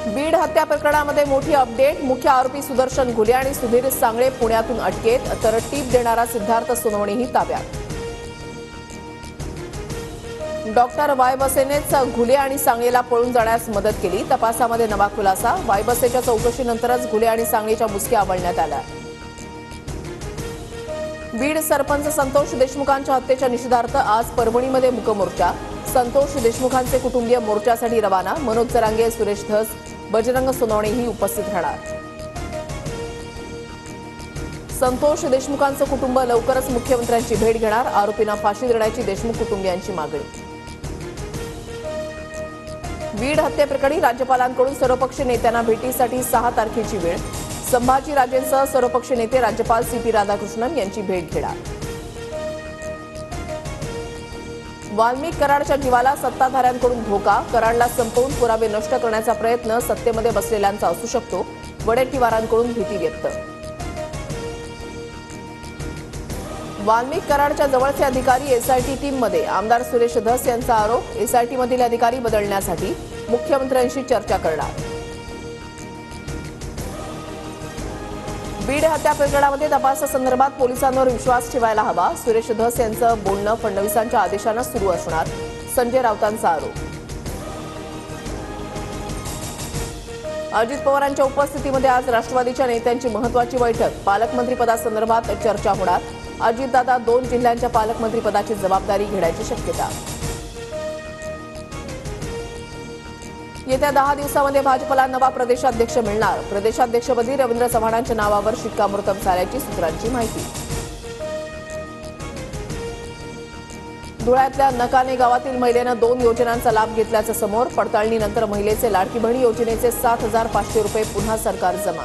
बीड हत्या प्रकरणामध्ये मोठी अपडेट। मुख्य आरोपी सुदर्शन घुले आणि सुधीर सांगळे पुण्यातून अटकेत, तर टीप देणारा सिद्धार्थ सोनवणेही ताब्यात। डॉक्टर वाय बसेनेच घुले आणि सांगळेला पळून जाण्यास मदत केली। तपासामध्ये नवा खुलासा। वाय बसेच्या चौकशीनंतरच घुले आणि सांगळेच्या मुसक्या आवळण्यात आल्या। बीड सरपंच संतोष देशमुखांच्या हत्येच्या निषेधार्थ आज परभणीमध्ये मूकमोर्चा। संतोष देशमुखांचे कुटुंबीय मोर्चासाठी रवाना। मनोज जरांगे, सुरेश धस, बजरंग सोनवणेही उपस्थित राहणार। संतोष देशमुखांचं कुटुंब लवकरच मुख्यमंत्र्यांची भेट घेणार। आरोपींना फाशी देण्याची देशमुख कुटुंबियांची मागणी। बीड हत्येप्रकरणी राज्यपालांकडून सर्वपक्षीय नेत्यांना भेटीसाठी 6 तारखेची वेळ। संभाजीराजेंसह सर्वपक्षीय नेते राज्यपाल CP राधाकृष्णन यांची भेट घेणार। वाल्मिक कराडच्या जीवाला सत्ताधाऱ्यांकडून धोका। कराडला संपवून पुरावे नष्ट करण्याचा प्रयत्न सत्तेमध्ये बसलेल्यांचा असू शकतो। वडेट्टीवारांकडून भीती व्यक्त। वाल्मिक कराडच्या जवळचे अधिकारी SIT टीममध्ये। आमदार सुरेश धस यांचा आरोप। SIT मधील अधिकारी बदलण्यासाठी मुख्यमंत्र्यांशी चर्चा करणार। बीड हत्या प्रकरणामध्ये तपासासंदर्भात पोलिसांवर विश्वास ठेवायला हवा। सुरेश धस यांचं बोलणं फडणवीसांच्या आदेशानं सुरू असणार। संजय राऊतांचा आरोप। अजित पवारांच्या उपस्थितीमध्ये आज राष्ट्रवादीच्या नेत्यांची महत्त्वाची बैठक। पालकमंत्रीपदासंदर्भात चर्चा होणार। अजितदादा 2 जिल्ह्यांच्या पालकमंत्रीपदाची जबाबदारी घेण्याची शक्यता। येत्या 10 दिवसांमध्ये भाजपला नवा प्रदेशाध्यक्ष मिळणार। प्रदेशाध्यक्षपदी रवींद्र चव्हाणांच्या नावावर शिक्कामोर्तब झाल्याची सूत्रांची माहिती। धुळ्यातल्या नकाने गावातील महिलेनं 2 योजनांचा लाभ घेतल्याचं समोर। पडताळणीनंतर महिलेचे लाडकी बहीण योजनेचे 7,500 रुपये पुन्हा सरकार जमा।